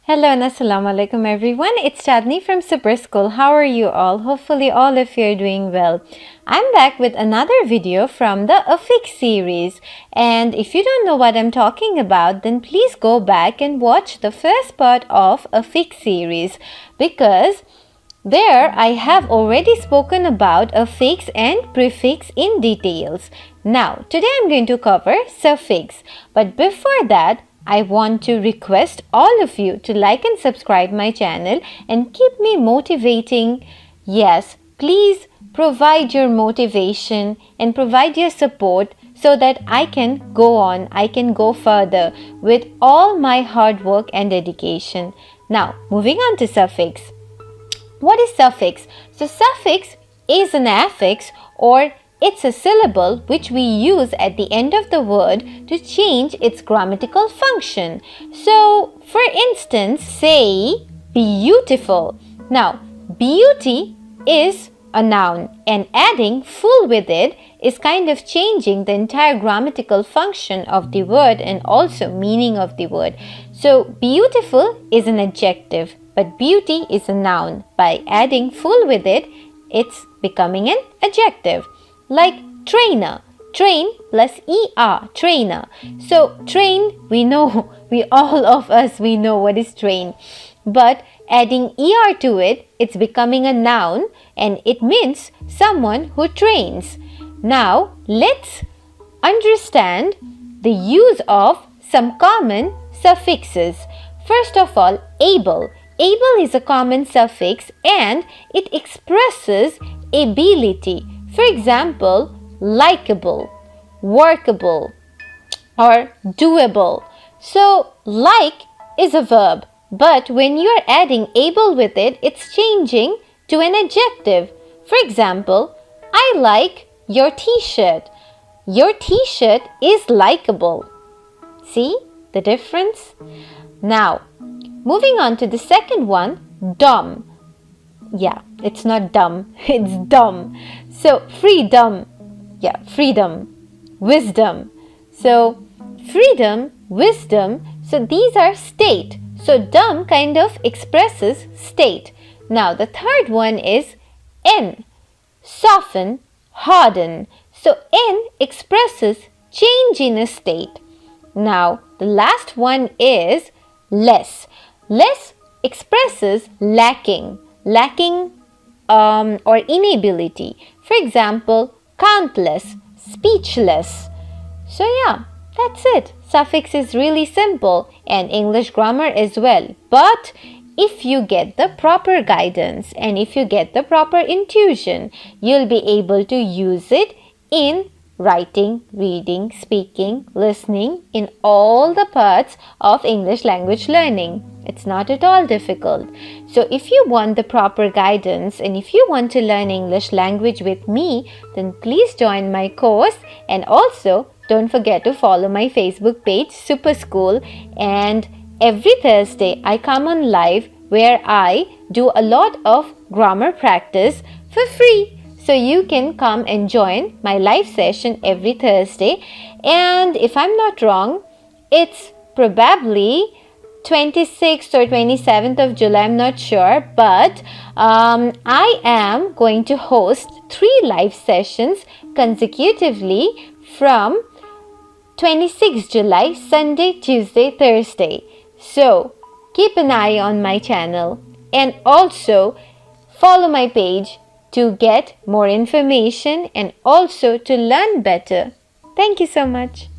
Hello and assalamu alaikum everyone. It's Chandni from Super School. How are you all? Hopefully all of you are doing well. I'm back with another video from the Affix series. And if you don't know what I'm talking about, then please go back and watch the first part of Affix series, because there I have already spoken about affix and prefix in details. Now today I'm going to cover suffix. But before that, I want to request all of you to like and subscribe my channel and keep me motivating. Yes, please provide your motivation and provide your support so that I can go on, I can go further with all my hard work and dedication. Now, moving on to suffix. What is suffix? So, suffix is an affix, or it's a syllable which we use at the end of the word to change its grammatical function. So, for instance, say beautiful. Now, beauty is a noun, and adding full with it is kind of changing the entire grammatical function of the word and also meaning of the word. So, beautiful is an adjective, but beauty is a noun. By adding full with it, it's becoming an adjective. Like trainer, train plus er, trainer. So train, we know, all of us know what is train. But adding er to it, it's becoming a noun and it means someone who trains. Now let's understand the use of some common suffixes. First of all, able. Able is a common suffix and it expresses ability. For example, likable, workable, or doable. So, like is a verb, but when you are adding able with it, it's changing to an adjective. For example, I like your t-shirt. Your t-shirt is likable. See the difference? Now, moving on to the second one, dumb. Yeah, it's not dumb, it's dumb. So, freedom. Yeah, freedom. Wisdom. So, freedom, wisdom. So, these are state. So, dumb kind of expresses state. Now, the third one is N. Soften, harden. So, N expresses change in a state. Now, the last one is less. Less expresses lacking. Lacking or inability. For example, countless, speechless. So yeah, that's it. Suffix is really simple and English grammar as well. But if you get the proper guidance and if you get the proper intuition, you'll be able to use it in writing, reading, speaking, listening, in all the parts of English language learning. It's not at all difficult. So if you want the proper guidance and if you want to learn English language with me, then please join my course, and also don't forget to follow my Facebook page Super School. And every Thursday I come on live where I do a lot of grammar practice for free. So you can come and join my live session every Thursday. And if I'm not wrong, it's probably 26th or 27th of July, I'm not sure. But I am going to host 3 live sessions consecutively from 26th July, Sunday, Tuesday, Thursday. So keep an eye on my channel and also follow my page to get more information and also to learn better. Thank you so much.